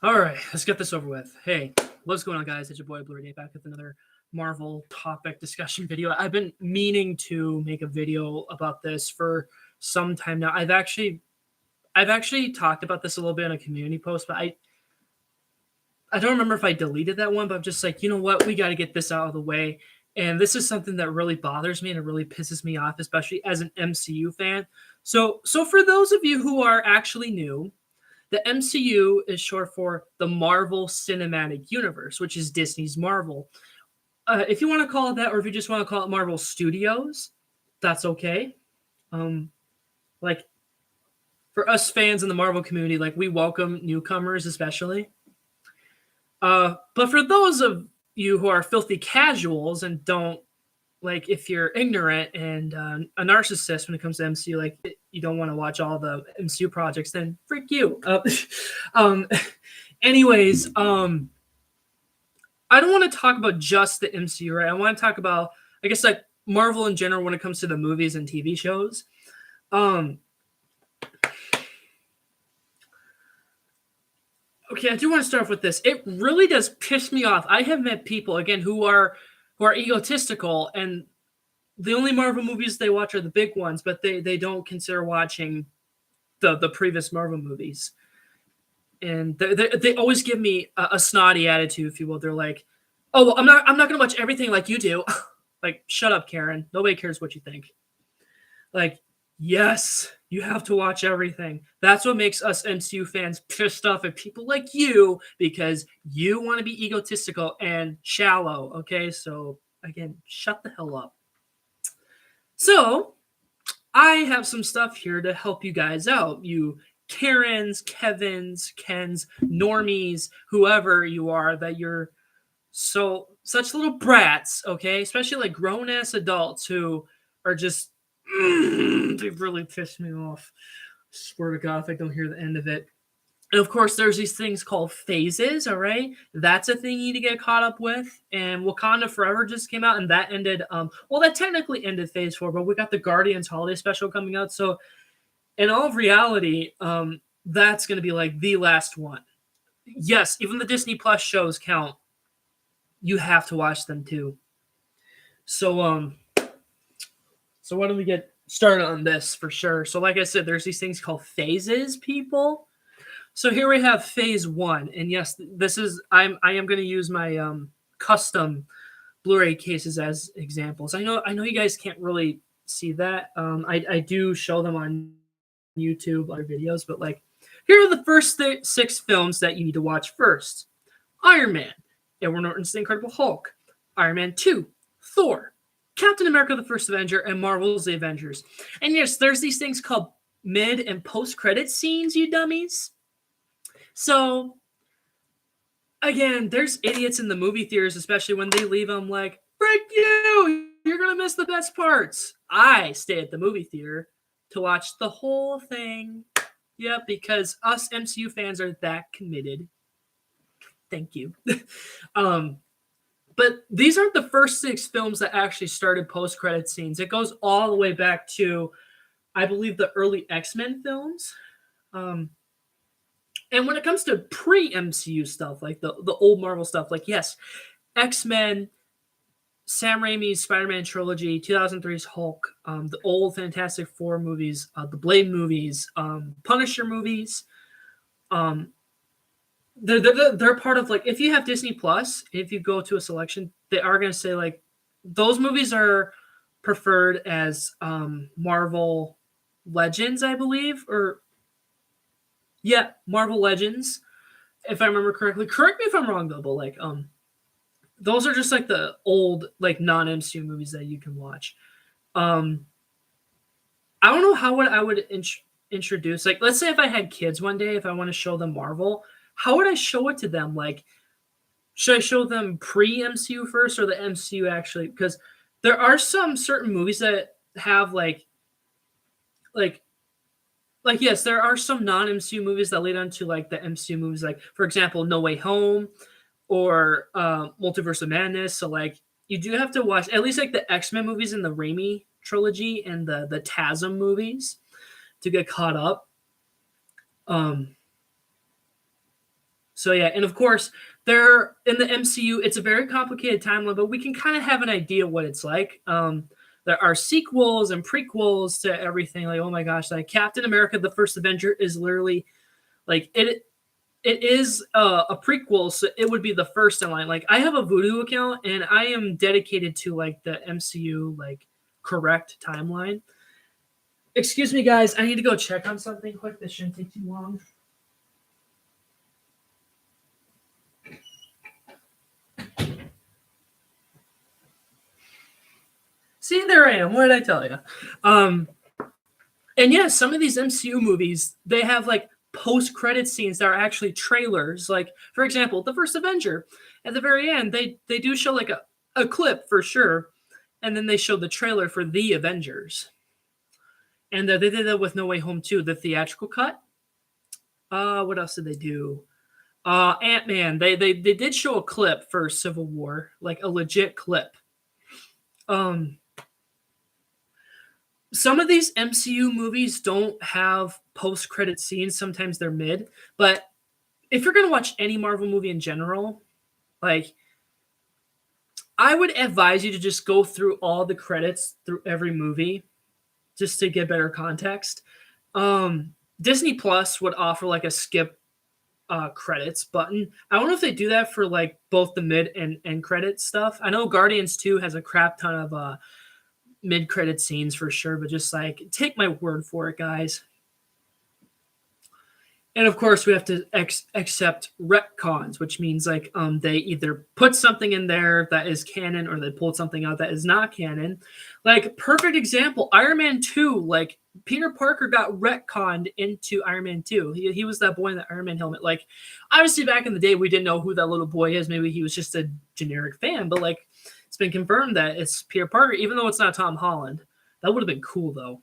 All right, let's get this over with. Hey, what's going on, guys? It's your boy Blu-rayDave back with another Marvel topic discussion video. I've been meaning to make a video about this for some time now. I've actually talked about this a little bit in a community post, but I don't remember if I deleted that one. But I'm just like, you know what? We got to get this out of the way. And this is something that really bothers me and it really pisses me off, especially as an MCU fan. So for those of you who are actually new, the MCU is short for the Marvel Cinematic Universe, which is Disney's Marvel. If you want to call it that, or if you just want to call it Marvel Studios, that's okay. Um, like for us fans in the Marvel community, like we welcome newcomers, especially. But for those of you who are filthy casuals and don't like, if you're ignorant and a narcissist when it comes to MCU, like you don't want to watch all the MCU projects, then freak you. Um, anyways, I don't want to talk about just the MCU, right? I want to talk about, I guess, like Marvel in general when it comes to the movies and TV shows. Okay, I do want to start off with this. It really does piss me off. I have met people again who are egotistical, and the only Marvel movies they watch are the big ones, but they don't consider watching the previous Marvel movies. And they always give me a snotty attitude, if you will. They're like, "Oh, well, I'm not gonna watch everything like you do." Like, shut up, Karen. Nobody cares what you think. Like, yes, you have to watch everything. That's what makes us MCU fans pissed off at people like you, because you want to be egotistical and shallow. Okay, so again, shut the hell up. So I have some stuff here to help you guys out. You Karens, Kevins, Kens, normies, whoever you are, that you're such little brats, okay? Especially like grown ass adults who are just they really pissed me off. Swear to God, if I don't hear the end of it. And of course, there's these things called phases, all right? That's a thing you need to get caught up with. And Wakanda Forever just came out, and that ended, well, that technically ended phase 4, but we got the Guardians holiday special coming out. So, in all of reality, that's going to be like the last one. Yes, even the Disney Plus shows count. You have to watch them too. So, so why don't we get started on this for sure? So, like I said, there's these things called phases, people. So here we have phase 1, and yes, this is I am going to use my custom Blu-ray cases as examples. I know you guys can't really see that. I do show them on YouTube, other videos, but like here are the first 6 films that you need to watch first: Iron Man, Edward Norton's The Incredible Hulk, Iron Man 2, Thor, Captain America: The First Avenger, and Marvel's The Avengers. And yes, there's these things called mid and post-credit scenes, you dummies. So, again, there's idiots in the movie theaters, especially when they leave. I'm like, frick you! You're going to miss the best parts. I stay at the movie theater to watch the whole thing. Yep, because us MCU fans are that committed. Thank you. But these aren't the first 6 films that actually started post-credit scenes. It goes all the way back to, I believe, the early X-Men films. And when it comes to pre-MCU stuff, like the old Marvel stuff, like, yes, X-Men, Sam Raimi's Spider-Man trilogy, 2003's Hulk, the old Fantastic Four movies, the Blade movies, Punisher movies, they're part of, like, if you have Disney Plus, if you go to a selection, they are going to say, like, those movies are preferred as Marvel Legends, I believe, or yeah, Marvel Legends, if I remember correctly. Correct me if I'm wrong though, but like those are just like the old like non-MCU movies that you can watch. I don't know how I would introduce, like, let's say if I had kids one day, if I want to show them Marvel, how would I show it to them? Like, should I show them pre-MCU first or the MCU actually? Because there are some certain movies that have like yes, there are some non-MCU movies that lead on to like the MCU movies, like for example, No Way Home or Multiverse of Madness. So like you do have to watch at least like the X-Men movies in the Raimi trilogy and the TASM movies to get caught up. So yeah, and of course, they're in the MCU. It's a very complicated timeline, but we can kind of have an idea what it's like. There are sequels and prequels to everything. Like, oh my gosh, like Captain America: The First Avenger is literally like it. It is a prequel, so it would be the first in line. Like, I have a Voodoo account, and I am dedicated to like the MCU like correct timeline. Excuse me, guys. I need to go check on something quick. This shouldn't take too long. See, there I am. What did I tell you? And yeah, some of these MCU movies, they have like post-credit scenes that are actually trailers. Like, for example, the first Avenger. At the very end, they do show like a clip for sure, and then they show the trailer for the Avengers. And they did that with No Way Home too, the theatrical cut. What else did they do? Ant-Man. They did show a clip for Civil War, like a legit clip. Some of these MCU movies don't have post-credit scenes. Sometimes they're mid. But if you're going to watch any Marvel movie in general, like, I would advise you to just go through all the credits through every movie just to get better context. Disney Plus would offer like a skip credits button. I don't know if they do that for like both the mid and end credit stuff. I know Guardians 2 has a crap ton of mid-credit scenes for sure, but just like take my word for it, guys. And of course, we have to accept retcons, which means like they either put something in there that is canon or they pulled something out that is not canon. Like, perfect example, Iron Man 2, like Peter Parker got retconned into Iron Man 2. He was that boy in the Iron Man helmet. Like, obviously back in the day, we didn't know who that little boy is. Maybe he was just a generic fan, but like, it's been confirmed that it's Peter Parker, even though it's not Tom Holland. That would have been cool, though.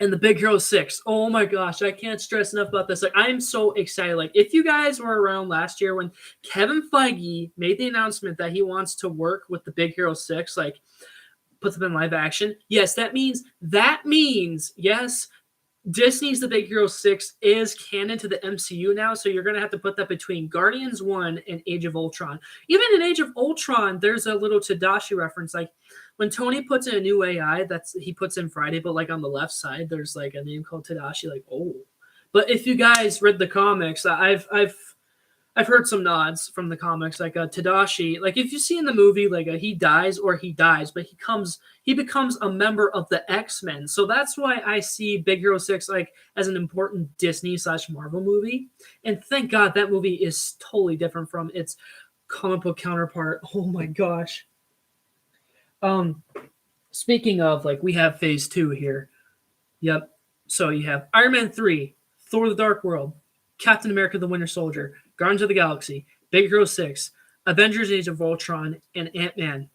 And the Big Hero 6. Oh my gosh, I can't stress enough about this. Like, I'm so excited. Like, if you guys were around last year when Kevin Feige made the announcement that he wants to work with the Big Hero 6, like, put them in live action. Yes, that means, yes, Disney's The Big Hero 6 is canon to the MCU now, so you're going to have to put that between Guardians 1 and Age of Ultron. Even in Age of Ultron, there's a little Tadashi reference. Like, when Tony puts in a new AI, he puts in Friday, but like on the left side, there's like a name called Tadashi. Like, oh. But if you guys read the comics, I've heard some nods from the comics, like Tadashi. Like, if you see in the movie, like he dies, but he becomes a member of the X-Men. So that's why I see Big Hero 6 like as an important Disney/Marvel movie. And thank God that movie is totally different from its comic book counterpart. Oh my gosh. Speaking of, like, we have Phase 2 here. Yep. So you have Iron Man 3, Thor: The Dark World, Captain America: The Winter Soldier, Guardians of the Galaxy, Big Hero 6, Avengers: Age of Ultron, and Ant-Man.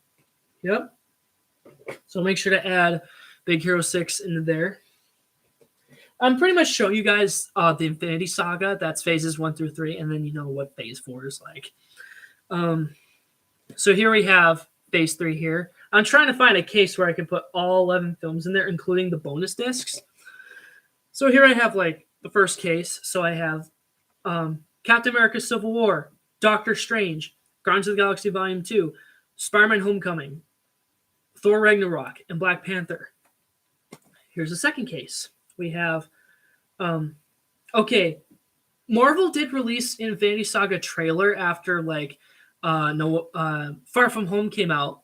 Yep. So make sure to add Big Hero 6 into there. I'm pretty much showing you guys the Infinity Saga. That's phases 1 through 3, and then you know what phase 4 is like. So here we have phase 3 here. I'm trying to find a case where I can put all 11 films in there, including the bonus discs. So here I have like the first case. So I have Captain America: Civil War, Doctor Strange, Guardians of the Galaxy Volume 2, Spider-Man: Homecoming, Thor: Ragnarok, and Black Panther. Here's the second case. We have, Marvel did release Infinity Saga trailer after like Far From Home came out.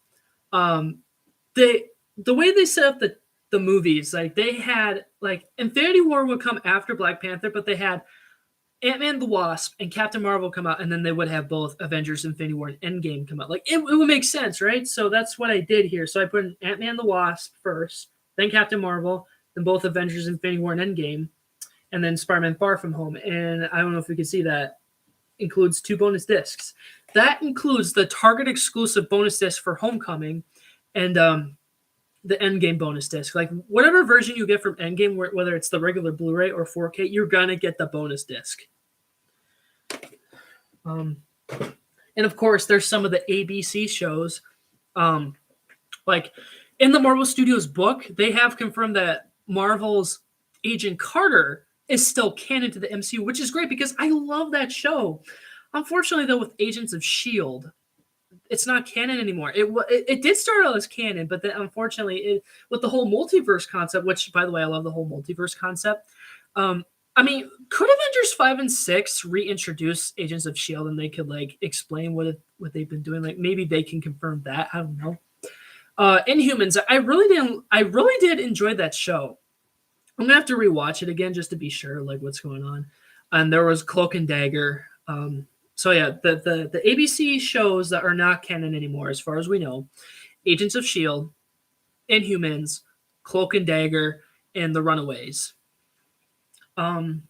The way they set up the movies, like they had like Infinity War would come after Black Panther, but they had Ant-Man the Wasp and Captain Marvel come out, and then they would have both Avengers: Infinity War and Endgame come out. Like it would make sense, right? So that's what I did here. So I put Ant-Man the Wasp first, then Captain Marvel, then both Avengers: Infinity War and Endgame, and then Spider-Man: Far From Home. And I don't know if you can see that includes 2 bonus discs. That includes the Target exclusive bonus disc for Homecoming and the Endgame bonus disc. Like whatever version you get from Endgame, whether it's the regular Blu-ray or 4K, you're gonna get the bonus disc. And of course, there's some of the ABC shows. Like in the Marvel Studios book, they have confirmed that Marvel's Agent Carter is still canon to the MCU, which is great because I love that show. Unfortunately, though, with Agents of Shield, it's not canon anymore. It did start out as canon, but then unfortunately, with the whole multiverse concept, which by the way, I love the whole multiverse concept. Um, I mean, could Avengers 5 and 6 reintroduce Agents of Shield and they could like explain what they've been doing? Like maybe they can confirm that. I don't know. Inhumans, I really did enjoy that show. I'm gonna have to rewatch it again just to be sure, like what's going on. And there was Cloak and Dagger. So yeah, the ABC shows that are not canon anymore, as far as we know, Agents of Shield, Inhumans, Cloak and Dagger, and The Runaways. Um,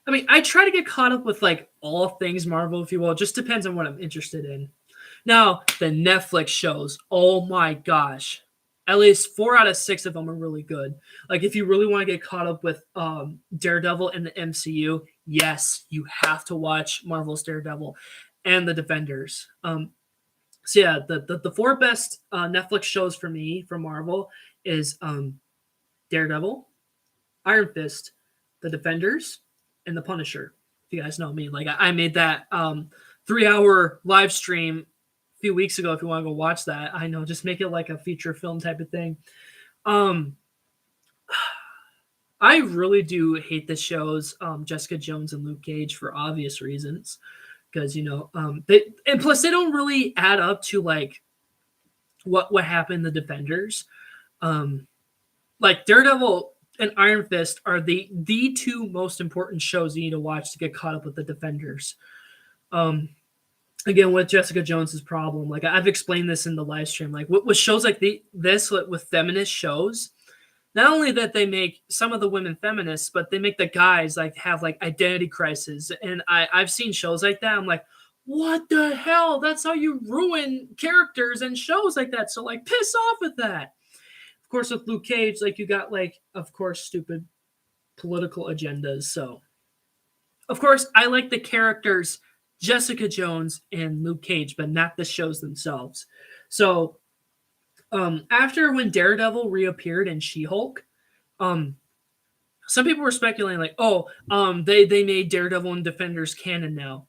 I mean, I try to get caught up with like all things Marvel, if you will. It just depends on what I'm interested in. Now, the Netflix shows, oh my gosh. At least 4 out of 6 of them are really good. Like, if you really want to get caught up with Daredevil and the MCU, yes, you have to watch Marvel's Daredevil and the Defenders. So yeah, the 4 best Netflix shows for me from Marvel is Daredevil, Iron Fist, the Defenders, and the Punisher. If you guys know me, like I made that 3-hour live stream a few weeks ago. If you want to go watch that, I know, just make it like a feature film type of thing. I really do hate the shows Jessica Jones and Luke Cage for obvious reasons, because and plus they don't really add up to like what happened in the Defenders. Like Daredevil and Iron Fist are the 2 most important shows you need to watch to get caught up with the Defenders. Again, with Jessica Jones's problem, like I've explained this in the live stream, like with shows like this with feminist shows, not only that they make some of the women feminists, but they make the guys like have like identity crisis. And I've seen shows like that. I'm like, what the hell? That's how you ruin characters and shows like that. So like piss off with that. Of course, with Luke Cage, like you got like, of course, stupid political agendas. So, of course, I like the characters Jessica Jones and Luke Cage, but not the shows themselves. So, after when Daredevil reappeared in She-Hulk, some people were speculating like, they made Daredevil and Defenders canon now.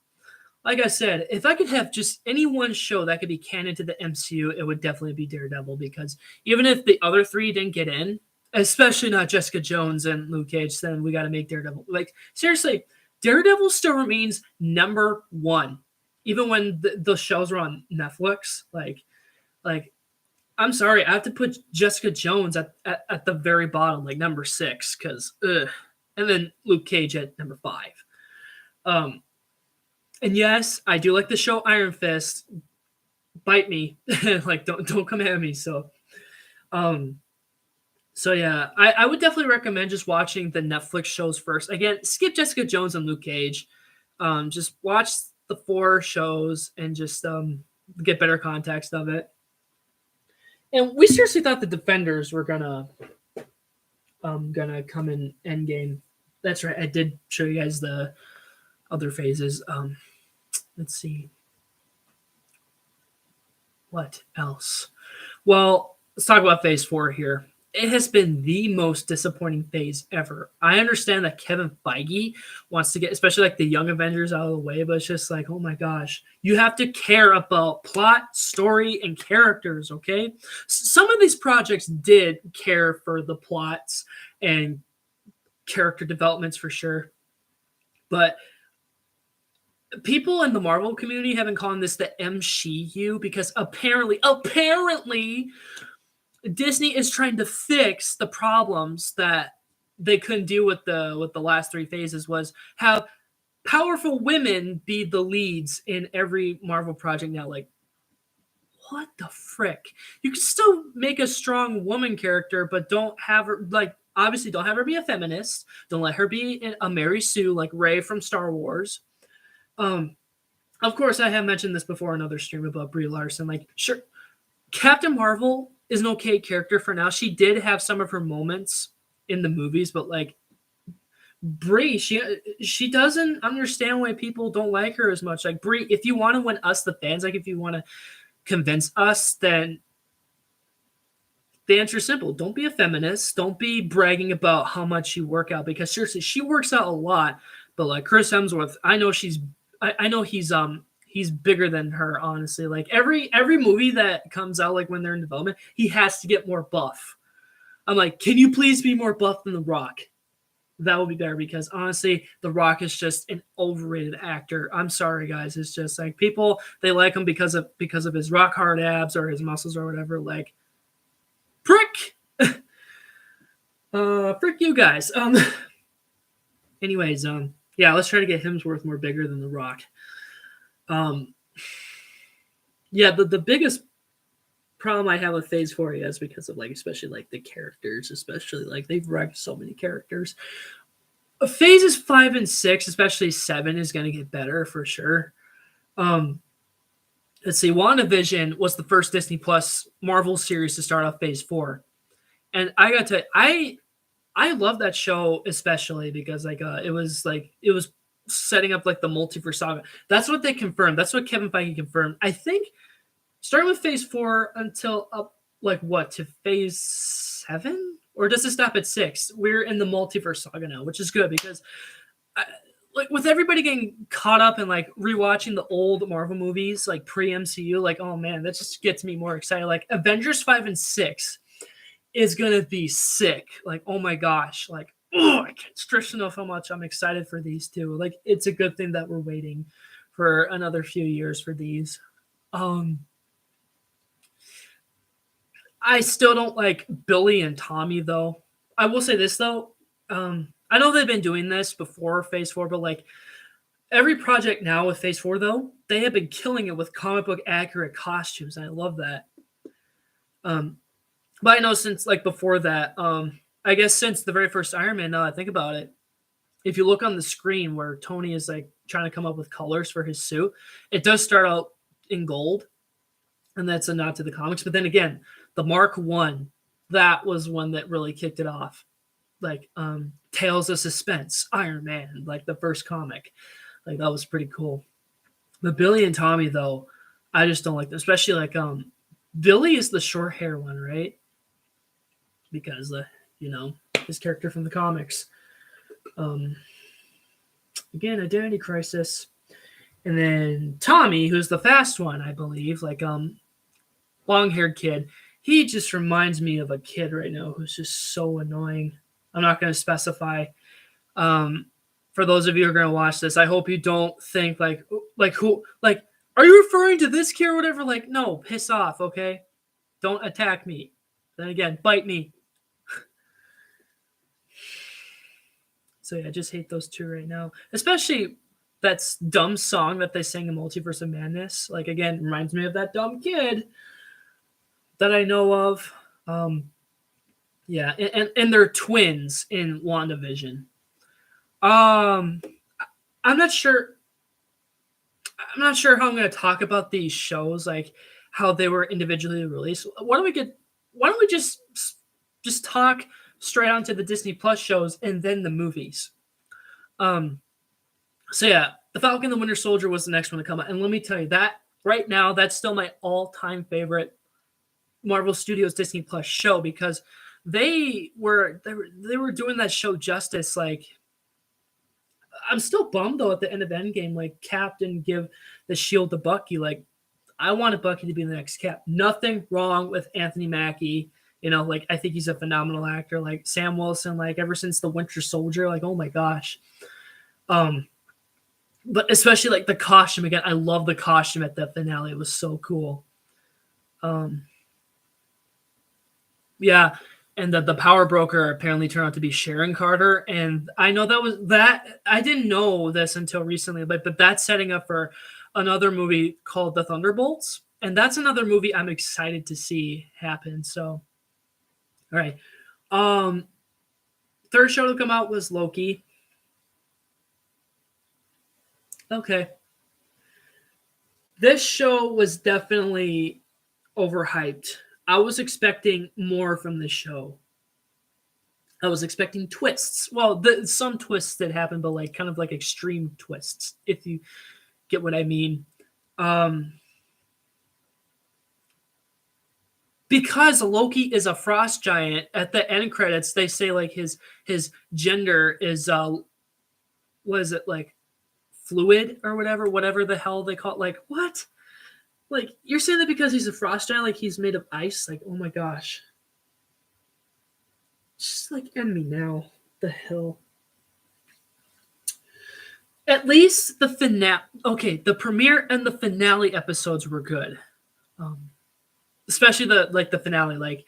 Like I said, if I could have just any one show that could be canon to the MCU, it would definitely be Daredevil, because even if the other 3 didn't get in, especially not Jessica Jones and Luke Cage, then we got to make Daredevil. Like, seriously, Daredevil still remains number 1, even when the shows are on Netflix. Like, I'm sorry, I have to put Jessica Jones at the very bottom, like number 6, because, and then Luke Cage at number 5. And yes, I do like the show Iron Fist. Bite me, like don't come at me. So yeah, I would definitely recommend just watching the Netflix shows first. Again, skip Jessica Jones and Luke Cage. Just watch the 4 shows and just get better context of it. And we seriously thought the Defenders were gonna come in Endgame. That's right. I did show you guys the other phases. Let's see. What else? Well, let's talk about phase 4 here. It has been the most disappointing phase ever. I understand that Kevin Feige wants to get, especially like the Young Avengers, out of the way, but it's just like, oh my gosh, you have to care about plot, story, and characters, okay? Some of these projects did care for the plots and character developments for sure, but people in the Marvel community have been calling this the MCU because apparently Disney is trying to fix the problems that they couldn't deal with the last 3 phases, was have powerful women be the leads in every Marvel project now. Like, what the frick? You can still make a strong woman character, but don't have her, like, obviously don't have her be a feminist. Don't let her be a Mary Sue like Rey from Star Wars. Of course, I have mentioned this before in another stream about Brie Larson. Like, sure, Captain Marvel is an okay character for now. She did have some of her moments in the movies, but like Brie, she doesn't understand why people don't like her as much. Like, Brie, if you want to win us, the fans, like if you want to convince us, then the answer is simple. Don't be a feminist. Don't be bragging about how much you work out, because seriously, she works out a lot. But like Chris Hemsworth, I know I know he's bigger than her, honestly. Like every movie that comes out, like when they're in development, he has to get more buff. I'm like, can you please be more buff than The Rock? That would be better because honestly, The Rock is just an overrated actor. I'm sorry, guys. It's just like people they like him because of his rock hard abs or his muscles or whatever. Like, prick, frick you guys. Anyways, yeah, let's try to get Hemsworth more bigger than The Rock. Yeah, the biggest problem I have with Phase 4 is because of like especially like the characters, especially like they've wrecked so many characters. Phases 5 and 6, especially 7, is going to get better for sure. Let's see, WandaVision was the first Disney Plus Marvel series to start off Phase 4, and I got to I love that show especially because like it was setting up like the multiverse saga. That's what they confirmed. That's what Kevin Feige confirmed. I think starting with Phase 4 until up like what to Phase 7, or does it stop at 6? We're in the multiverse saga now, which is good because like with everybody getting caught up and like rewatching the old Marvel movies like pre MCU, like oh man, that just gets me more excited. Like Avengers 5 and 6 is gonna be sick. Like oh my gosh, like oh I can't stress enough how much I'm excited for these two. Like it's a good thing that we're waiting for another few years for these. I still don't like Billy and Tommy though. I will say this though. I know they've been doing this before Phase 4, but like every project now with Phase 4 though, they have been killing it with comic book accurate costumes. And I love that. But I know since like before that, I guess since the very first Iron Man, now that I think about it, if you look on the screen where Tony is like trying to come up with colors for his suit, it does start out in gold. And that's a nod to the comics. But then again, the Mark 1, that was one that really kicked it off. Like Tales of Suspense, Iron Man, like the first comic. Like that was pretty cool. But Billy and Tommy though, I just don't like them. Especially like Billy is the short hair one, right? Because his character from the comics. Again, identity crisis. And then Tommy, who's the fast one, I believe, like long-haired kid. He just reminds me of a kid right now who's just so annoying. I'm not going to specify. For those of you who are going to watch this, I hope you don't think like who, like, are you referring to this kid or whatever? Like, no, piss off, okay? Don't attack me. Then again, bite me. So yeah, I just hate those two right now. Especially that dumb song that they sang in Multiverse of Madness. Like, again, reminds me of that dumb kid that I know of. Yeah, and they're twins in WandaVision. I'm not sure. I'm not sure how I'm going to talk about these shows, like how they were individually released. Why don't we just talk straight onto the Disney Plus shows and then the movies? So yeah, The Falcon and the Winter Soldier was the next one to come out, and let me tell you that right now that's still my all-time favorite Marvel Studios Disney Plus show because they were doing that show justice. Like, I'm still bummed though at the end of Endgame, like Cap didn't give the shield to Bucky. Like, I wanted Bucky to be the next Cap. Nothing wrong with Anthony Mackie. Like I think he's a phenomenal actor. Like Sam Wilson, like ever since the Winter Soldier, like oh my gosh. But especially like the costume again. I love the costume at the finale. It was so cool. Yeah, and the power broker apparently turned out to be Sharon Carter, and I know that I didn't know this until recently, but that's setting up for another movie called The Thunderbolts, and that's another movie I'm excited to see happen. So, all right, third show to come out was Loki. Okay, this show was definitely overhyped. I was expecting more from this show. I was expecting twists. Well, some twists that happened, but like kind of like extreme twists, if you get what I mean. Because Loki is a frost giant, at the end credits they say like his gender is was it like fluid or whatever the hell they call it. Like, what? Like, you're saying that because he's a frost giant, like he's made of ice? Like, oh my gosh. Just like end me now. The hell. At least the finale. Okay, the premiere and the finale episodes were good. Especially the finale. Like,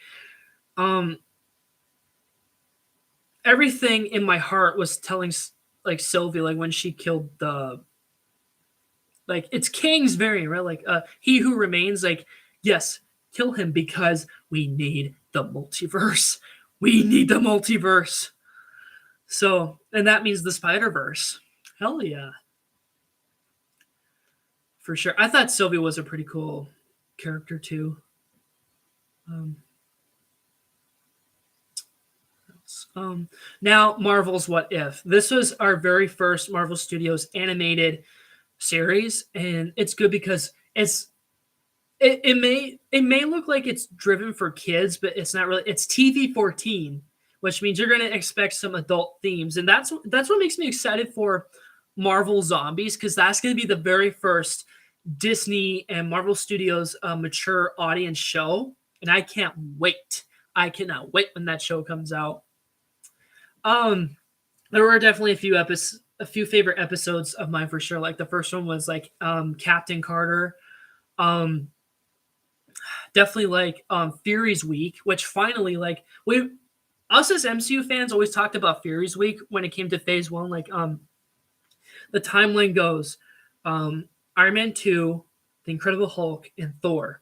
everything in my heart was telling like Sylvie, like when she killed the, like, it's Kang's variant, right? Like, he who remains, like, yes, kill him because we need the multiverse. We need the multiverse. So, and that means the Spider-Verse. Hell yeah. For sure. I thought Sylvie was a pretty cool character too. Now Marvel's What If. This was our very first Marvel Studios animated series, and it's good because it may look like it's driven for kids, but it's not really. It's TV-14, which means you're going to expect some adult themes, and that's what makes me excited for Marvel Zombies, because that's going to be the very first Disney and Marvel Studios mature audience show, and I can't wait. I cannot wait when that show comes out. There were definitely a few favorite episodes of mine for sure. Like the first one was like Captain Carter. Definitely like Fury's Week, which finally, like, us as MCU fans always talked about Fury's Week when it came to Phase 1. Like the timeline goes Iron Man 2, The Incredible Hulk, and Thor.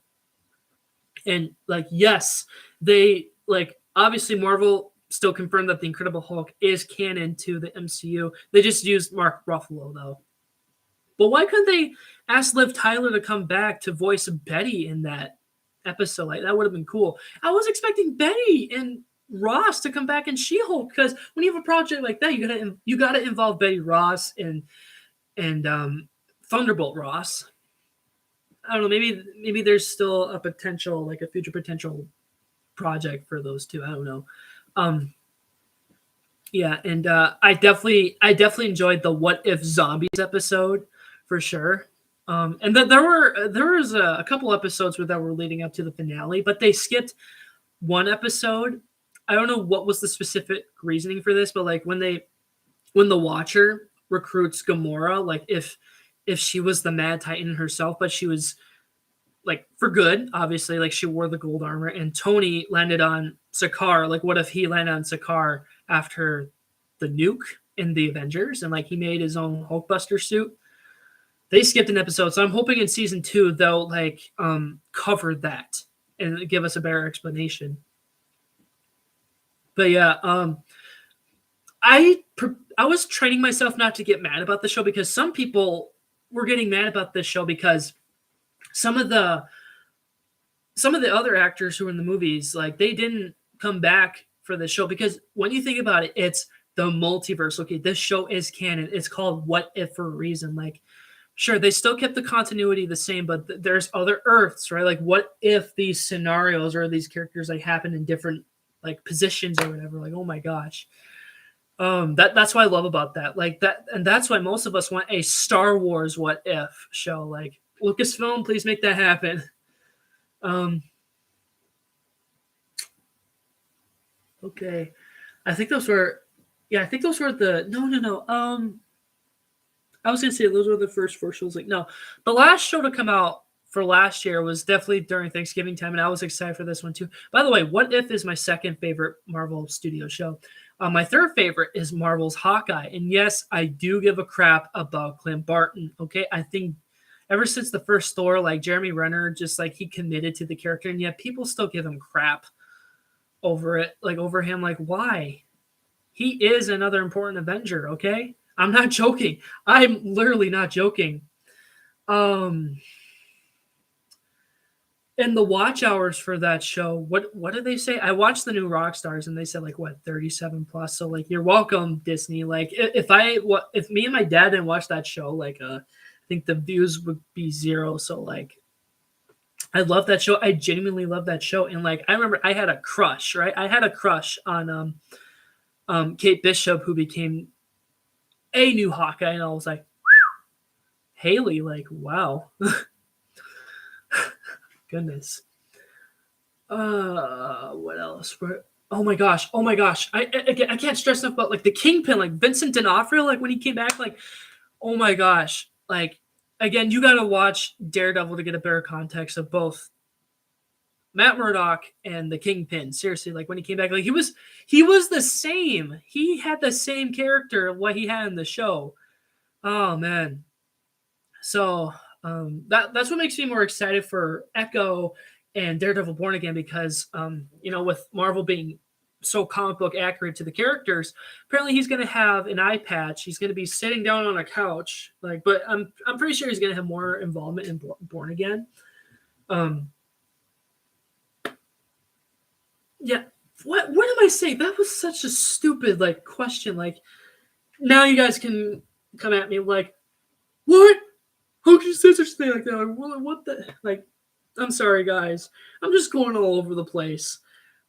And like, yes, they like, obviously Marvel still confirmed that The Incredible Hulk is canon to the MCU. They just used Mark Ruffalo though. But why couldn't they ask Liv Tyler to come back to voice Betty in that episode? Like, that would have been cool. I was expecting Betty and Ross to come back in She-Hulk, because when you have a project like that, you gotta involve Betty Ross and Thunderbolt Ross. I don't know. Maybe there's still a potential, like a future potential project for those two. I don't know. Yeah, and I definitely enjoyed the What If Zombies episode for sure. And there was a couple episodes that were leading up to the finale, but they skipped one episode. I don't know what was the specific reasoning for this, but like when the Watcher recruits Gamora, like if she was the Mad Titan herself, but she was like for good, obviously, like she wore the gold armor, and Tony landed on Sakaar. Like, what if he landed on Sakaar after the nuke in the Avengers, and like he made his own Hulkbuster suit? They skipped an episode, so I'm hoping in season 2 they'll like cover that and give us a better explanation. But yeah, I was training myself not to get mad about the show, because some people were getting mad about this show because some of the other actors who were in the movies, like, they didn't come back for the show, because when you think about it, it's the multiverse. Okay, this show is canon. It's called What If for a reason. Like, sure, they still kept the continuity the same, but there's other Earths, right? Like, what if these scenarios or these characters like happen in different like positions or whatever? Like, oh my gosh. That's what I love about that. Like that, and that's why most of us want a Star Wars What If show. Like, Lucasfilm, please make that happen. Okay. I think those were the no. I was gonna say those were the first 4 shows. Like, no, the last show to come out for last year was definitely during Thanksgiving time, and I was excited for this one too. By the way, What If is my second favorite Marvel Studio show. My third favorite is Marvel's Hawkeye, and yes, I do give a crap about Clint Barton. Okay, I think ever since the first Thor, like Jeremy Renner, just like he committed to the character, and yet people still give him crap over it, like over him. Like, why? He is another important Avenger. Okay, I'm not joking. I'm literally not joking. And the watch hours for that show, what did they say? I watched the new Rockstars, and they said like, what, 37 plus. So like, you're welcome, Disney. Like, if me and my dad didn't watch that show, like I think the views would be 0. So like, I love that show. I genuinely love that show. And like, I remember I had a crush, right? I had a crush on Kate Bishop, who became a new Hawkeye, and I was like, Haley, like, wow, goodness. What else? Oh my gosh, oh my gosh. I can't stress enough about like the Kingpin, like Vincent D'Onofrio, like when he came back, like, oh my gosh, like again, you got to watch Daredevil to get a better context of both Matt Murdock and the Kingpin. Seriously, like when he came back, like he was the same. He had the same character of what he had in the show. Oh man. So that's what makes me more excited for Echo and Daredevil Born Again because with Marvel being so comic book accurate to the characters, apparently he's going to have an eye patch. He's going to be sitting down on a couch, like, but I'm pretty sure he's going to have more involvement in Born Again. Um, yeah. What am I saying? That was such a stupid like question. Like now you guys can come at me like, what? How can you say such a thing like that? Like, what the like? I'm sorry, guys. I'm just going all over the place.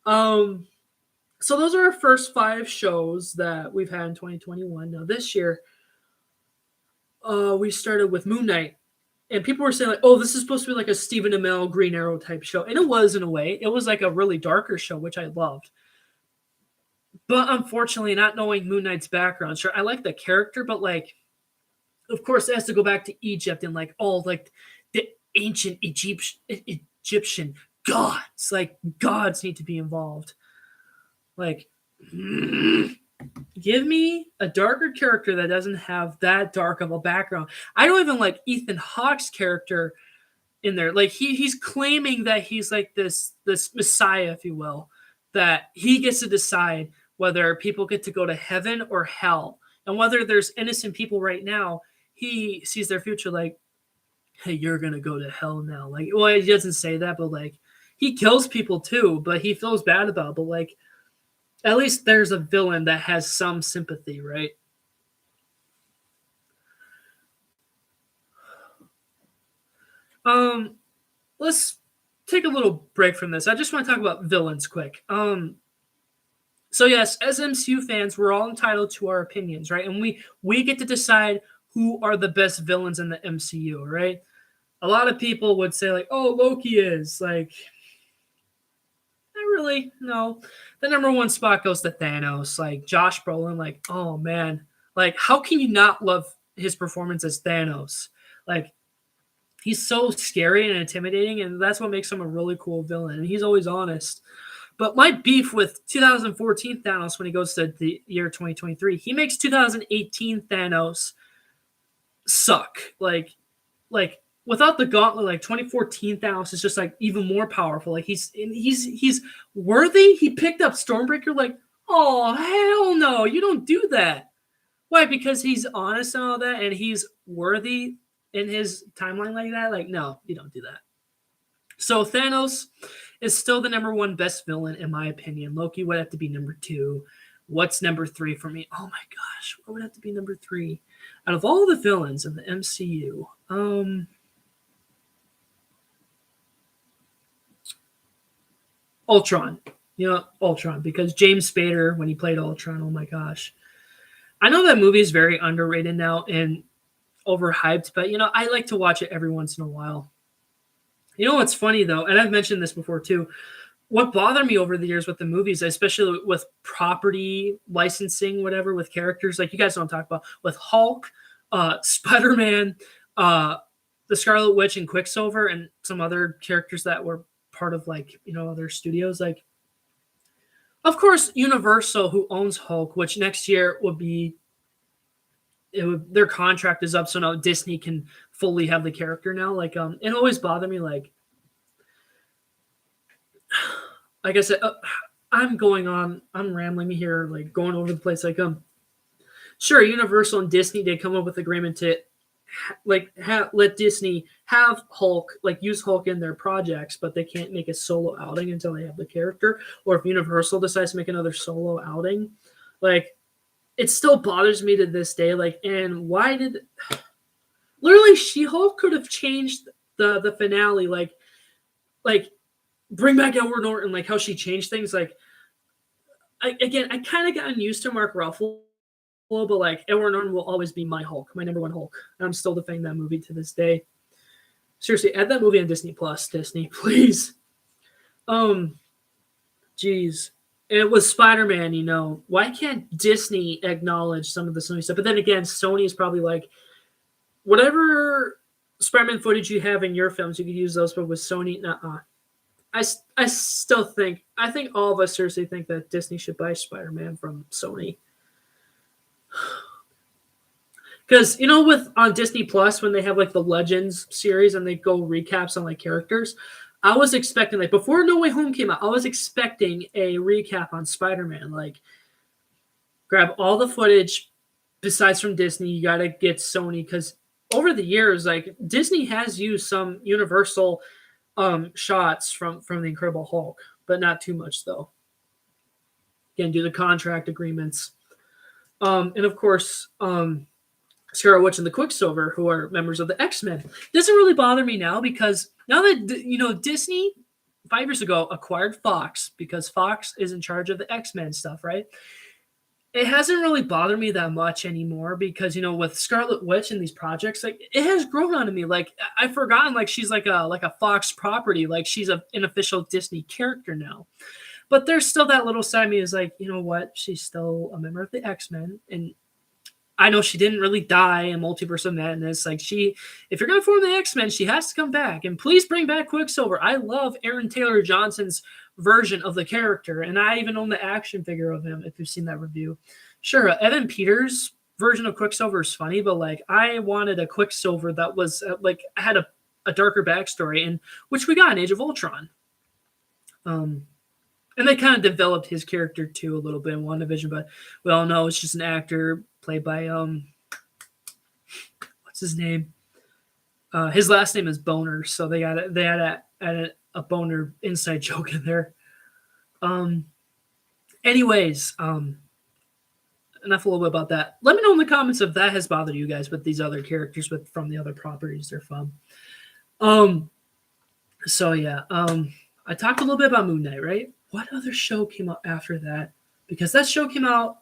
So those are our first 5 shows that we've had in 2021. Now this year, we started with Moon Knight, and people were saying like, "Oh, this is supposed to be like a Stephen Amell Green Arrow type show," and it was in a way. It was like a really darker show, which I loved. But unfortunately, not knowing Moon Knight's background, sure, I like the character, but like, of course, it has to go back to Egypt and like all like the ancient Egyptian gods. Like gods need to be involved. Like, give me a darker character that doesn't have that dark of a background. I don't even like Ethan Hawke's character in there. Like he's claiming that he's like this messiah, if you will, that he gets to decide whether people get to go to heaven or hell, and whether there's innocent people right now. He sees their future like, hey, you're gonna go to hell now. Like, well, he doesn't say that, but like, he kills people too, but he feels bad about it. But like, at least there's a villain that has some sympathy, right? Um, let's take a little break from this. I just want to talk about villains quick. So yes, as MCU fans, we're all entitled to our opinions, right? And we get to decide who are the best villains in the MCU, right? A lot of people would say like, "Oh, Loki is like." Not really, no. The number one spot goes to Thanos. Like Josh Brolin, like, oh man, like how can you not love his performance as Thanos? Like he's so scary and intimidating, and that's what makes him a really cool villain. And he's always honest. But my beef with 2014 Thanos when he goes to the year 2023, he makes 2018 Thanos suck. Like without the gauntlet, like 2014 Thanos is just like even more powerful. Like he's worthy. He picked up Stormbreaker. Like, oh hell no, you don't do that. Why? Because he's honest and all that, and he's worthy in his timeline like that. Like, no, you don't do that. So Thanos is still the number one best villain in my opinion. Loki would have to be number 2. What's number 3 for me? Oh my gosh, what would have to be number 3 out of all the villains in the MCU? Ultron. Ultron, because James Spader, when he played Ultron, oh my gosh. I know that movie is very underrated now and overhyped, but I like to watch it every once in a while. You know what's funny though, and I've mentioned this before too. What bothered me over the years with the movies, especially with property licensing, whatever, with characters like you guys don't talk about, with Hulk, Spider-Man, the Scarlet Witch, and Quicksilver, and some other characters that were part of like other studios. Like, of course, Universal, who owns Hulk, which next year would be their contract is up, so now Disney can fully have the character now. Like, it always bothered me. Like I said, I'm rambling here, like going over the place. Like, sure, Universal and Disney did come up with agreement to let Disney have Hulk, like use Hulk in their projects, but they can't make a solo outing until they have the character. Or if Universal decides to make another solo outing, like it still bothers me to this day. Like, and why did literally She-Hulk could have changed the finale, like bring back Edward Norton, like how she changed things. Like I kind of gotten used to Mark Ruffalo but like Edward Norton will always be my Hulk, my number one Hulk. And I'm still defending that movie to this day. Seriously, add that movie on Disney Plus, Disney, please. Um, Jeez. It was Spider-Man, Why can't Disney acknowledge some of the Sony stuff? But then again, Sony is probably like, whatever Spider-Man footage you have in your films, you could use those, but with Sony, nuh-uh. I still think, I think all of us seriously think that Disney should buy Spider-Man from Sony. Because, with on Disney Plus, when they have like the Legends series and they go recaps on like characters, I was expecting, like, before No Way Home came out, I was expecting a recap on Spider-Man. Like, grab all the footage besides from Disney. You got to get Sony, because over the years, like, Disney has used some Universal shots from the Incredible Hulk, but not too much, though. Again, due to contract agreements. And, of course, Scarlet Witch and the Quicksilver, who are members of the X-Men. It doesn't really bother me now, because now that, Disney 5 years ago acquired Fox, because Fox is in charge of the X-Men stuff, right? It hasn't really bothered me that much anymore, because, with Scarlet Witch and these projects, like, it has grown on me. Like, I've forgotten, like, she's like a Fox property. Like, she's an official Disney character now. But there's still that little side of me is like, you know what? She's still a member of the X-Men, and I know she didn't really die in Multiverse of Madness. Like, if you're going to form the X-Men, she has to come back. And please bring back Quicksilver. I love Aaron Taylor Johnson's version of the character. And I even own the action figure of him, if you've seen that review. Sure, Evan Peters' version of Quicksilver is funny, but, like, I wanted a Quicksilver that was, like, had a darker backstory, and which we got in Age of Ultron. And they kind of developed his character, too, a little bit in WandaVision, but we all know it's just an actor played by what's his name? His last name is Boner, so they had a Boner inside joke in there. Anyways, enough a little bit about that. Let me know in the comments if that has bothered you guys with these other characters from the other properties they're from. So yeah, I talked a little bit about Moon Knight, right? What other show came out after that? Because that show came out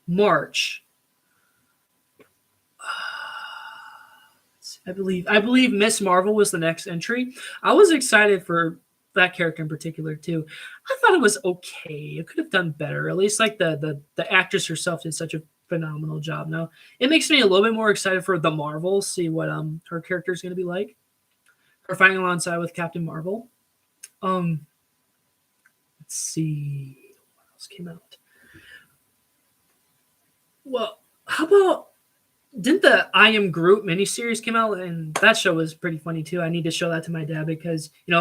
March. I believe Miss Marvel was the next entry. I was excited for that character in particular too. I thought it was okay. It could have done better. At least like the actress herself did such a phenomenal job. Now it makes me a little bit more excited for the Marvels, see what her character is going to be like. Her fighting alongside with Captain Marvel. Let's see what else came out. Well, how about, didn't the I Am Groot miniseries come out? And that show was pretty funny too. I need to show that to my dad because, me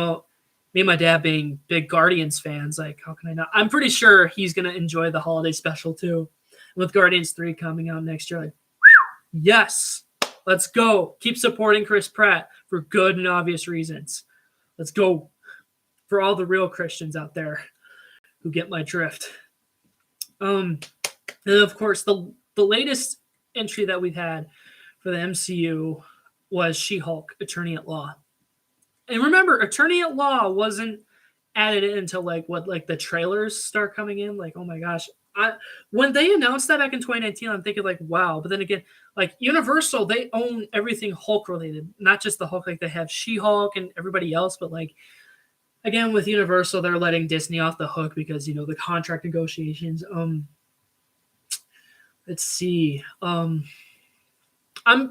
and my dad being big Guardians fans, like, how can I not? I'm pretty sure he's going to enjoy the holiday special too. With Guardians 3 coming out next year, like, yes, let's go. Keep supporting Chris Pratt for good and obvious reasons. Let's go. For all the real Christians out there who get my drift. And of course, the latest entry that we've had for the MCU was She-Hulk, Attorney at Law. And remember, Attorney at Law wasn't added in until the trailers start coming in. Like, oh my gosh. When they announced that back in 2019, I'm thinking like, wow. But then again, like Universal, they own everything Hulk related, not just the Hulk. Like they have She-Hulk and everybody else, but like, again, with Universal, they're letting Disney off the hook because, the contract negotiations. Let's see. I'm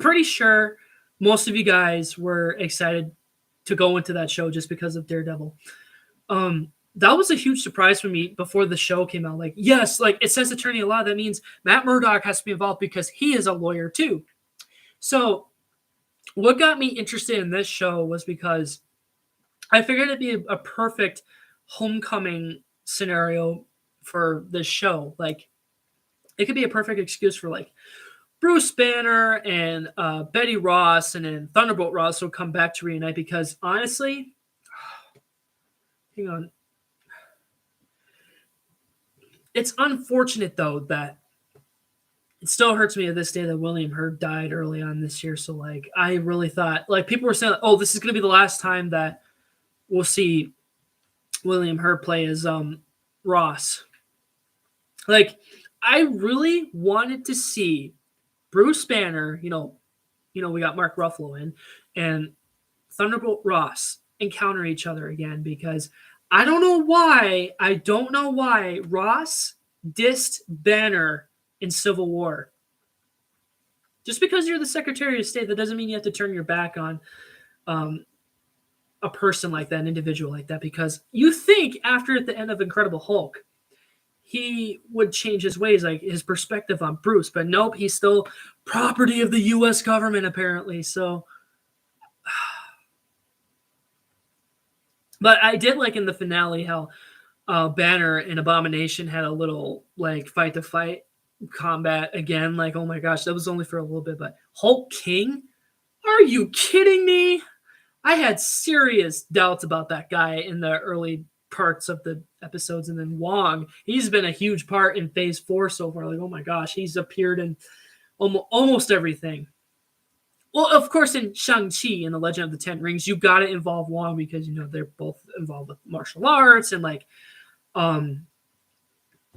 pretty sure most of you guys were excited to go into that show just because of Daredevil. That was a huge surprise for me before the show came out. Like, yes, like it says Attorney at Law. That means Matt Murdock has to be involved because he is a lawyer too. So what got me interested in this show was because I figured it'd be a perfect homecoming scenario for this show. Like, it could be a perfect excuse for like Bruce Banner and Betty Ross and then Thunderbolt Ross will come back to reunite because honestly, hang on. It's unfortunate though that it still hurts me to this day that William Hurt died early on this year. So like, I really thought like people were saying, oh, this is going to be the last time that we'll see William Hurt play as Ross. Like, I really wanted to see Bruce Banner, we got Mark Ruffalo in, and Thunderbolt Ross encounter each other again because I don't know why. I don't know why Ross dissed Banner in Civil War. Just because you're the Secretary of State, that doesn't mean you have to turn your back on a person like that, an individual like that, because you think after at the end of Incredible Hulk, he would change his ways, like his perspective on Bruce, but nope, he's still property of the U.S. government apparently. So, but I did like in the finale how Banner and Abomination had a little like fight to fight combat again. Like, oh my gosh, that was only for a little bit, but Hulk King, are you kidding me? I had serious doubts about that guy in the early parts of the episodes, and then Wong, he's been a huge part in Phase 4 so far. Like, oh my gosh, he's appeared in almost everything. Well, of course, in Shang-Chi and the Legend of the Ten Rings, you got to involve Wong because they're both involved with martial arts and like, and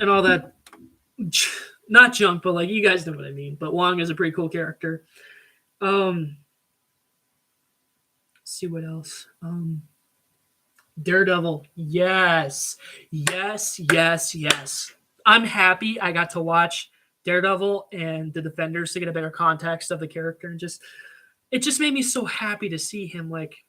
all that. Not junk, but like you guys know what I mean. But Wong is a pretty cool character. Let's see what else. Daredevil. Yes. I'm happy I got to watch Daredevil and the Defenders to get a better context of the character, and it just made me so happy to see him. Like,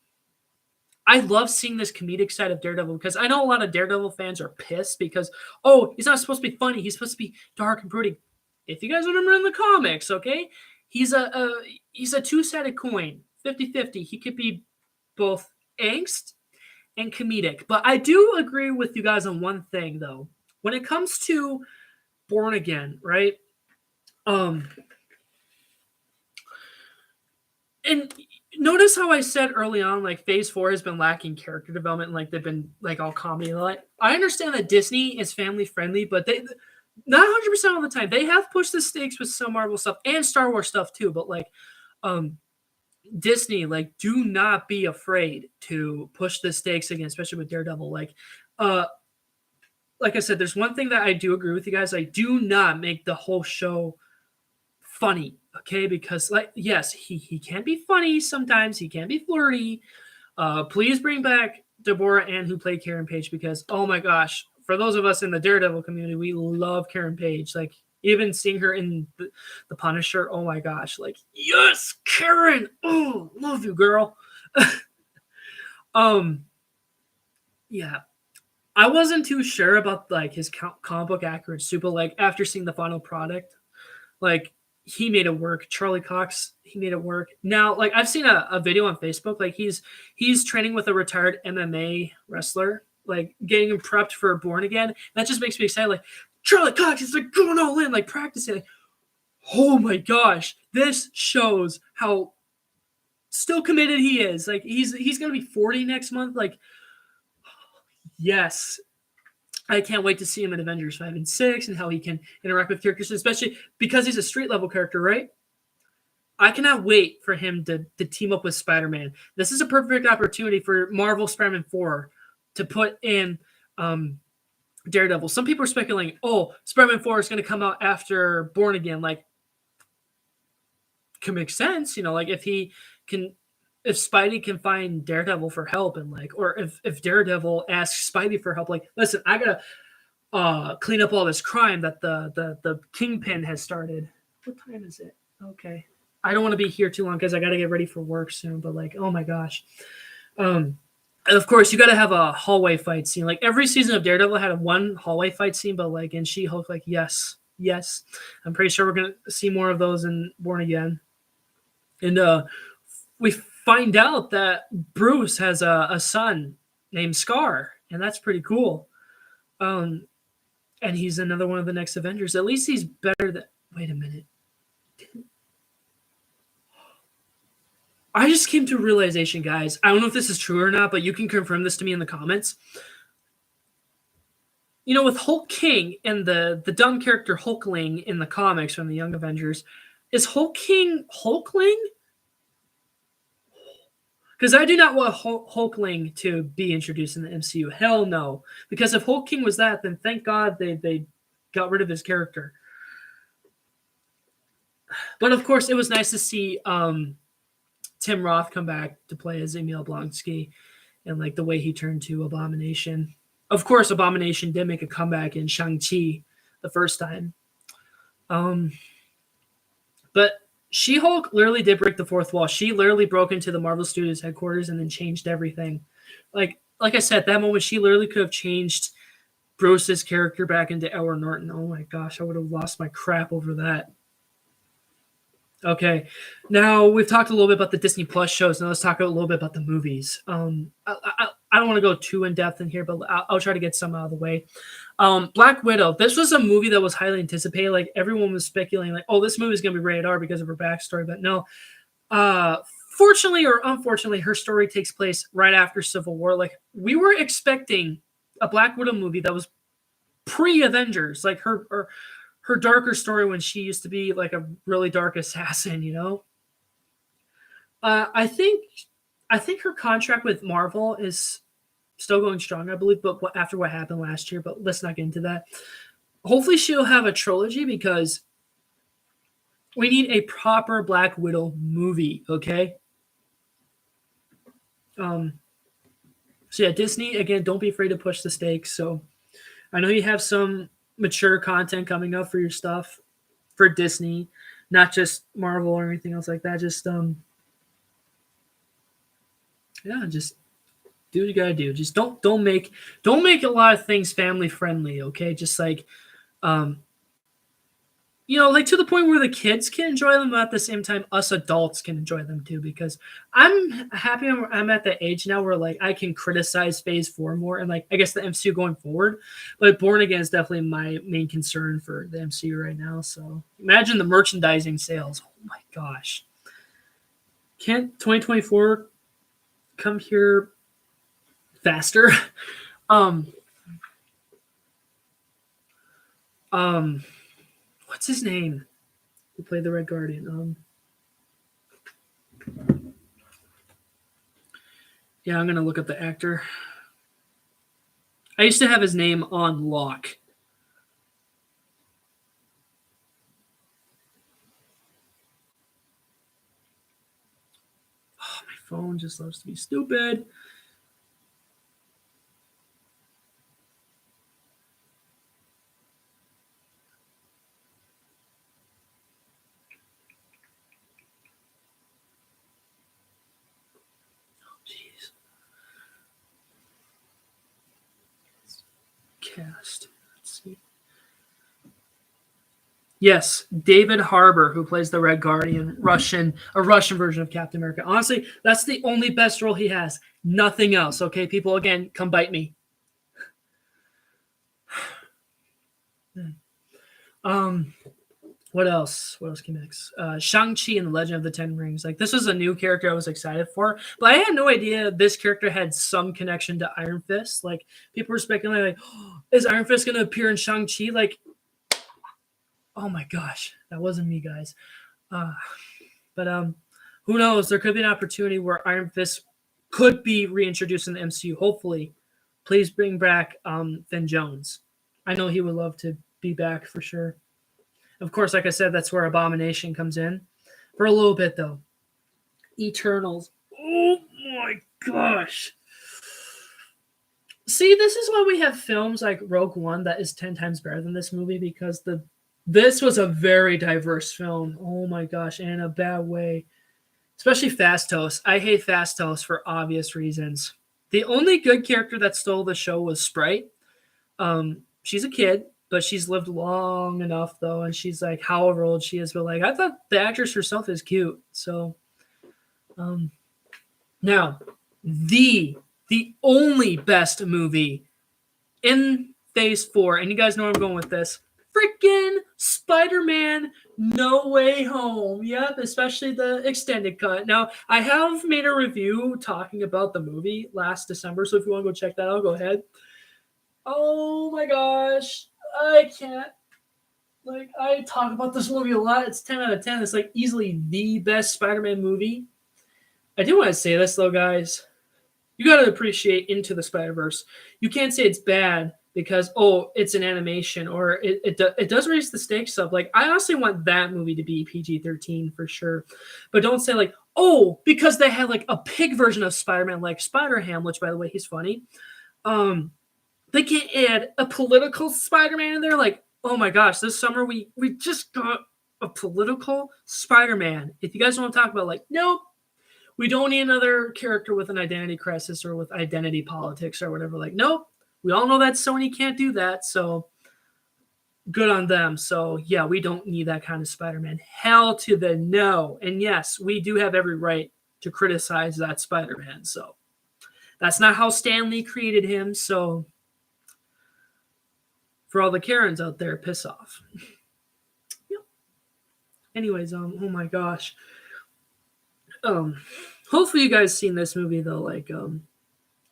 I love seeing this comedic side of Daredevil because I know a lot of Daredevil fans are pissed because, oh, he's not supposed to be funny. He's supposed to be dark and brooding. If you guys remember in the comics, okay, he's a two-sided coin, 50-50. He could be both angst and comedic. But I do agree with you guys on one thing, though. When it comes to Born Again, right? And notice how I said early on, like Phase 4 has been lacking character development, and like they've been like all comedy. Like, I understand that Disney is family friendly, but they not 100% of the time. They have pushed the stakes with some Marvel stuff and Star Wars stuff too. But like, Disney, like, do not be afraid to push the stakes again, especially with Daredevil. Like I said, there's one thing that I do agree with you guys. I do not make the whole show funny, okay? Because like, yes, he can be funny sometimes. He can be flirty. Please bring back Deborah Ann, who played Karen Page, because oh my gosh, for those of us in the Daredevil community, we love Karen Page. Like, even seeing her in the Punisher, oh my gosh, like, yes, Karen, oh, love you, girl. Yeah, I wasn't too sure about like his comic book accuracy, but like after seeing the final product, like, he made it work. Charlie Cox, he made it work. Now, like, I've seen a video on Facebook, like he's training with a retired MMA wrestler, like getting him prepped for Born Again. That just makes me excited. Like, Charlie Cox is like going all in, like practicing. Like, oh my gosh, this shows how still committed he is. Like, he's gonna be 40 next month. Like, yes. I can't wait to see him in Avengers 5 and 6 and how he can interact with characters, especially because he's a street level character, right? I cannot wait for him to team up with Spider-Man. This is a perfect opportunity for Marvel Spider-Man 4 to put in Daredevil. Some people are speculating, oh, Spider-Man 4 is going to come out after Born Again. Like, can make sense, like if Spidey can find Daredevil for help, and like, or if Daredevil asks Spidey for help, like, listen, I gotta clean up all this crime that the Kingpin has started. What time is it? Okay, I don't want to be here too long because I gotta get ready for work soon. But like, oh my gosh, of course you gotta have a hallway fight scene. Like, every season of Daredevil had one hallway fight scene, but like in She-Hulk, like, yes, I'm pretty sure we're gonna see more of those in Born Again, and we find out that Bruce has a son named Scar, and that's pretty cool. And he's another one of the next Avengers. At least he's better than... Wait a minute. I just came to a realization, guys. I don't know if this is true or not, but you can confirm this to me in the comments. With Hulk King and the dumb character Hulkling in the comics from the Young Avengers, is Hulk King Hulkling? Because I do not want Hulkling to be introduced in the MCU. Hell no. Because if Hulk King was that, then thank God they got rid of his character. But of course, it was nice to see Tim Roth come back to play as Emil Blonsky, and like the way he turned to Abomination. Of course, Abomination did make a comeback in Shang-Chi the first time. Um, but She-Hulk literally did break the fourth wall. She literally broke into the Marvel Studios headquarters and then changed everything. Like I said, that moment she literally could have changed Bruce's character back into Edward Norton. Oh my gosh, I would have lost my crap over that. Okay, now we've talked a little bit about the Disney Plus shows. Now let's talk a little bit about the movies. I don't want to go too in depth in here, but I'll try to get some out of the way. Black Widow. This was a movie that was highly anticipated. Like everyone was speculating, like, oh, this movie is going to be rated R because of her backstory. But no, fortunately or unfortunately, her story takes place right after Civil War. Like we were expecting a Black Widow movie that was pre-Avengers, like her darker story when she used to be like a really dark assassin, you know. I think her contract with Marvel is still going strong, I believe, but after what happened last year, but let's not get into that. Hopefully she'll have a trilogy because we need a proper Black Widow movie, okay? So yeah, Disney, again, don't be afraid to push the stakes. So I know you have some mature content coming up for your stuff for Disney, not just Marvel or anything else like that. Just yeah, just do what you gotta do. Just don't make a lot of things family friendly, okay? Just like um like to the point where the kids can enjoy them, but at the same time, us adults can enjoy them too. Because I'm happy I'm at the age now where like I can criticize Phase 4 more, and like I guess the MCU going forward. But Born Again is definitely my main concern for the MCU right now. So imagine the merchandising sales. Oh my gosh, can't 2024 come here faster? um, what's his name? Who played the Red Guardian? Yeah, I'm gonna look up the actor. I used to have his name on lock. Oh, my phone just loves to be stupid. Jeez. Cast. Let's see. Yes, David Harbour, who plays the Red Guardian, a Russian version of Captain America. Honestly, that's the only best role he has. Nothing else. Okay, people, again, come bite me. What else? What else came next? Shang-Chi and the Legend of the Ten Rings. Like this was a new character I was excited for, but I had no idea this character had some connection to Iron Fist. Like people were speculating, like, oh, is Iron Fist going to appear in Shang-Chi? Like, oh my gosh, that wasn't me, guys. But who knows? There could be an opportunity where Iron Fist could be reintroduced in the MCU. Hopefully, please bring back Finn Jones. I know he would love to be back for sure. Of course, like I said, that's where Abomination comes in. For a little bit, though. Eternals. Oh my gosh. See, this is why we have films like Rogue One that is 10 times better than this movie, because this was a very diverse film. Oh my gosh, and in a bad way. Especially Fastos. I hate Fastos for obvious reasons. The only good character that stole the show was Sprite. She's a kid, but she's lived long enough though, and she's like however old she is. But like I thought the actress herself is cute. So now the only best movie in Phase 4, and you guys know where I'm going with this. Freaking Spider-Man No Way Home. Yep, especially the extended cut. Now, I have made a review talking about the movie last December, so if you want to go check that out, go ahead. Oh my gosh. I can't. Like, I talk about this movie a lot. It's 10 out of 10. It's like easily the best Spider-Man movie. I do want to say this, though, guys. You got to appreciate Into the Spider-Verse. You can't say it's bad because it's an animation, or it does raise the stakes up. Like, I honestly want that movie to be PG-13 for sure, but don't say like, because they had like a pig version of Spider-Man, like Spider-Ham, which by the way, he's funny. They can't add a political Spider-Man in there. Like, oh my gosh, this summer we just got a political Spider-Man. If you guys want to talk about, like, nope, we don't need another character with an identity crisis or with identity politics or whatever. Like, nope, we all know that Sony can't do that, so good on them. So yeah, we don't need that kind of Spider-Man. Hell to the no. And yes, we do have every right to criticize that Spider-Man. So that's not how Stan Lee created him. So for all the Karens out there, piss off. Yep. Anyways, oh my gosh. Hopefully you guys seen this movie though. Like,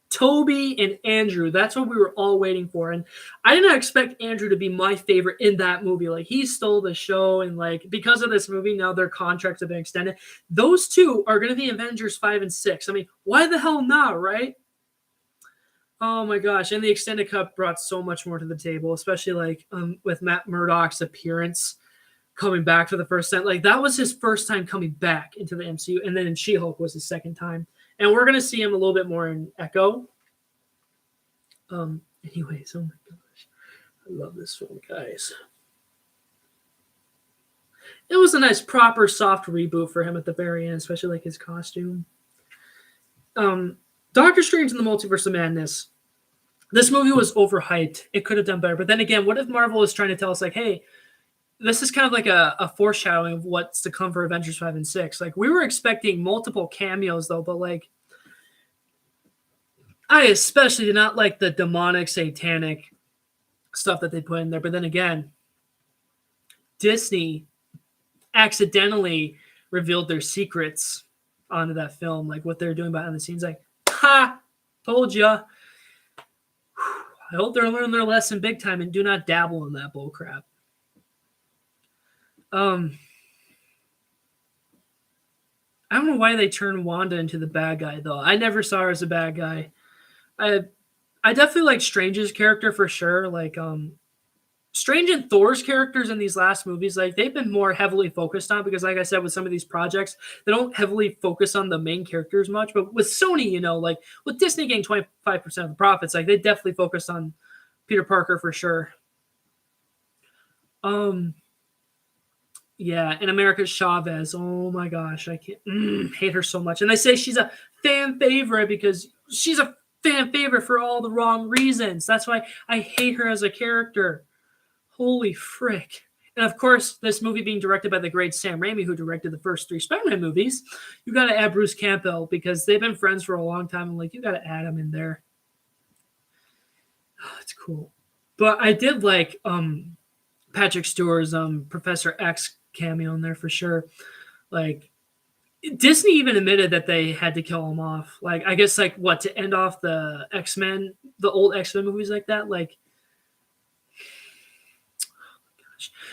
Toby and Andrew, that's what we were all waiting for. And I did not expect Andrew to be my favorite in that movie. Like, he stole the show, and like, because of this movie, now their contracts have been extended. Those two are going to be Avengers 5 and 6. I mean, why the hell not, right? Oh my gosh. And the extended cut brought so much more to the table, especially like with Matt Murdock's appearance coming back for the first time. Like, that was his first time coming back into the MCU, and then in She-Hulk was his second time. And we're going to see him a little bit more in Echo. Anyways, oh my gosh. I love this film, guys. It was a nice, proper, soft reboot for him at the very end, especially like his costume. Doctor Strange in the Multiverse of Madness. This movie was overhyped. It could have done better. But then again, what if Marvel is trying to tell us, like, hey, this is kind of like a foreshadowing of what's to come for Avengers 5 and 6. Like, we were expecting multiple cameos, though, but, like, I especially did not like the demonic, satanic stuff that they put in there. But then again, Disney accidentally revealed their secrets onto that film, like what they're doing behind the scenes. Like, ha! Told ya. I hope they're learning their lesson big time and do not dabble in that bull crap. I don't know why they turned Wanda into the bad guy, though. I never saw her as a bad guy. I definitely like Strange's character for sure. Like, Strange and Thor's characters in these last movies, like, they've been more heavily focused on, because like I said, with some of these projects, they don't heavily focus on the main characters much. But with Sony, you know, like with Disney getting 25% of the profits, like, they definitely focused on Peter Parker for sure. Yeah, and America Chavez. Oh my gosh, I can't hate her so much. And they say she's a fan favorite because she's a fan favorite for all the wrong reasons. That's why I hate her as a character. Holy frick. And of course, this movie being directed by the great Sam Raimi, who directed the first 3 Spider-Man movies, you got to add Bruce Campbell, because they've been friends for a long time. And like, you got to add him in there. Oh, it's cool. But I did like Patrick Stewart's Professor X cameo in there for sure. Like, Disney even admitted that they had to kill him off. Like, I guess, like, what, to end off the X-Men, the old X-Men movies like that? Like,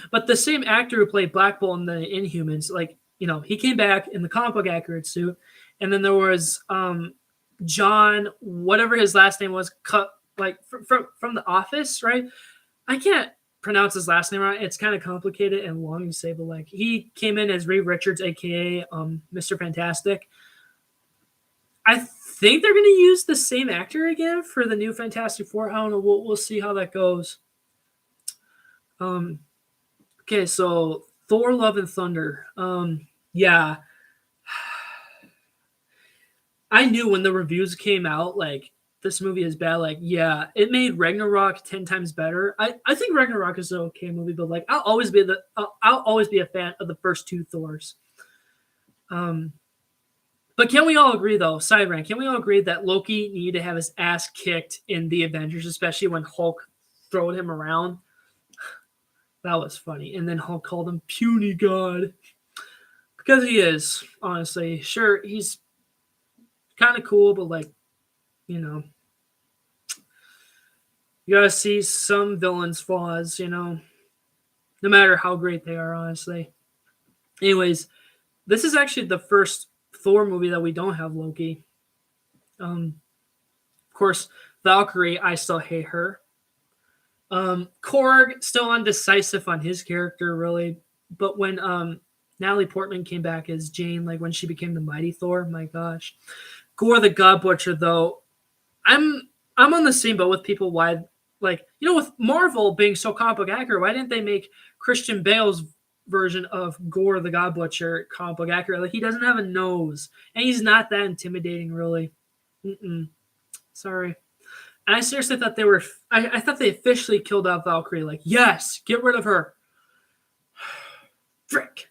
but the same actor who played Black Bolt in the Inhumans, like, you know, he came back in the comic book accurate suit. And then there was John, whatever his last name was, like from The Office, right? I can't pronounce his last name right. It's kind of complicated and long to say, but like, he came in as Reed Richards, aka Mr. Fantastic. I think they're going to use the same actor again for the new Fantastic Four. I don't know. We'll see how that goes. Okay, so Thor: Love and Thunder. Yeah. I knew when the reviews came out, like, this movie is bad. Like, yeah, it made Ragnarok 10 times better. I think Ragnarok is an okay movie, but like, I'll always be a fan of the first 2 Thors. But can we all agree, though, side rant, can we all agree that Loki needed to have his ass kicked in the Avengers, especially when Hulk throwed him around? That was funny. And then Hulk called him puny god. Because he is, honestly. Sure, he's kind of cool, but like, you know, you gotta see some villains' flaws, you know, no matter how great they are, honestly. Anyways, this is actually the first Thor movie that we don't have Loki. Of course, Valkyrie, I still hate her. Korg still undecisive on his character, really. But when Natalie Portman came back as Jane, like when she became the Mighty Thor, my gosh. Gore the God Butcher, though, I'm on the same boat with people. Why, like, you know, with Marvel being so comic book accurate, why didn't they make Christian Bale's version of Gore the God Butcher comic book accurate? Like, he doesn't have a nose, and he's not that intimidating, really. Sorry. And I seriously thought they were. I thought they officially killed off Valkyrie. Like, yes, get rid of her. Frick.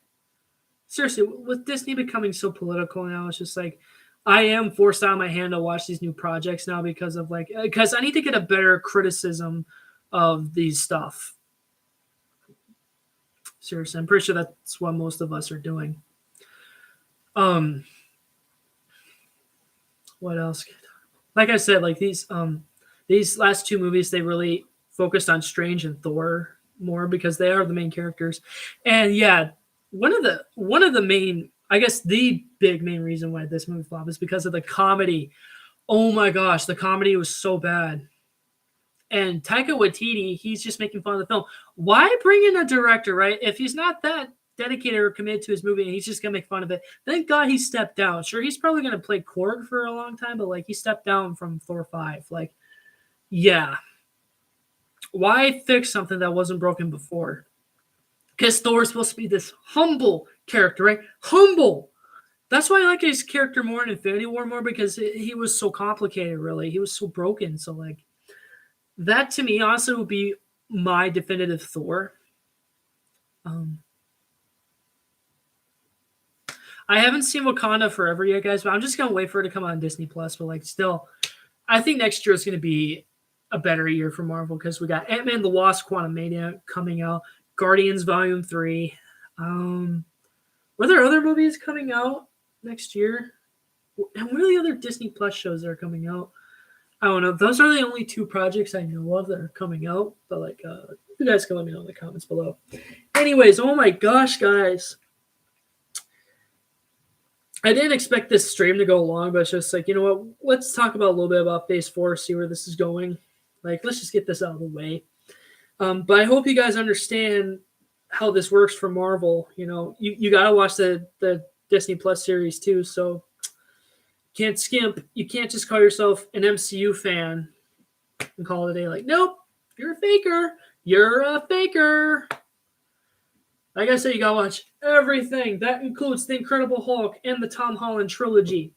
Seriously, with Disney becoming so political now, it's just like I am forced out of my hand to watch these new projects now because I need to get a better criticism of these stuff. Seriously, I'm pretty sure that's what most of us are doing. What else? Like I said, like these last two movies, they really focused on Strange and Thor more because they are the main characters. And yeah, one of the main, I guess the big main reason why this movie flopped is because of the comedy. Oh my gosh, the comedy was so bad. And Taika Waititi, he's just making fun of the film. Why bring in a director, right? If he's not that dedicated or committed to his movie and he's just gonna make fun of it, thank God he stepped down. Sure, he's probably gonna play Korg for a long time, but like he stepped down from Thor 5. Like, yeah. Why fix something that wasn't broken before? Because Thor's supposed to be this humble character, right? Humble. That's why I like his character more in Infinity War more, because he was so complicated, really. He was so broken. So, like, that to me also would be my definitive Thor. I haven't seen Wakanda Forever yet, guys, but I'm just going to wait for it to come on Disney Plus. But, like, still, I think next year is going to be a better year for Marvel because we got Ant-Man the Wasp: Quantumania coming out, Guardians Volume 3. Were there other movies coming out next year? And what are the other Disney Plus shows that are coming out? I don't know. Those are the only two projects I know of that are coming out. But, like, you guys can let me know in the comments below. Anyways, oh my gosh, guys. I didn't expect this stream to go long, but it's just like, you know what? Let's talk about a little bit about Phase 4, see where this is going. Like, let's just get this out of the way. But I hope you guys understand how this works for Marvel. You know, you got to watch the Disney Plus series too, so can't skimp. You can't just call yourself an MCU fan and call it a day. Like, nope, you're a faker. You're a faker. Like I said, you gotta watch everything. That includes the Incredible Hulk and the Tom Holland trilogy.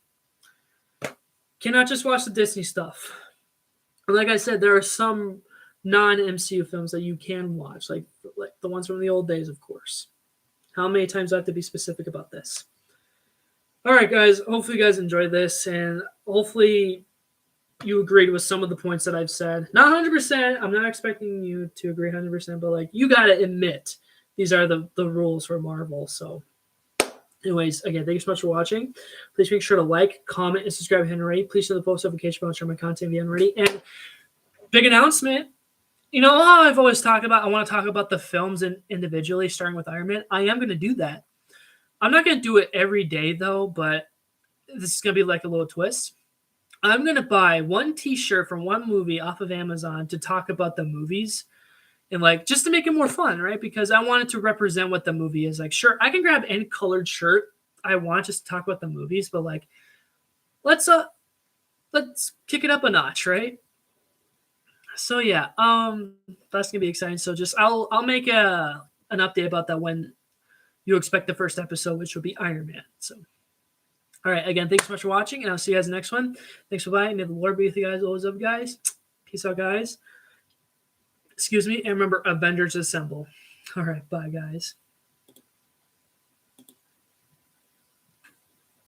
Cannot just watch the Disney stuff. And like I said, there are some non-MCU films that you can watch, like the ones from the old days, of course. How many times do I have to be specific about this? All right, guys. Hopefully you guys enjoyed this, and hopefully you agreed with some of the points that I've said. Not 100%. I'm not expecting you to agree 100%, but like you got to admit these are the rules for Marvel. So anyways, again, thank you so much for watching. Please make sure to like, comment, and subscribe if you haven't already. Please turn the post notification bell to share my content if you haven't already. And big announcement. You know how I've always talked about, I want to talk about the films individually, starting with Iron Man. I am going to do that. I'm not going to do it every day, though, but this is going to be like a little twist. I'm going to buy one T-shirt from one movie off of Amazon to talk about the movies. And like just to make it more fun, right? Because I wanted to represent what the movie is. Like, sure, I can grab any colored shirt I want just to talk about the movies, but like, let's kick it up a notch, right? So yeah, that's gonna be exciting. So just I'll make an update about that when you expect the first episode, which will be Iron Man. So, all right, again, thanks so much for watching, and I'll see you guys in the next one. Thanks for buying. May the Lord be with you guys. Always up, guys. Peace out, guys. Excuse me, and remember, Avengers Assemble. All right, bye, guys.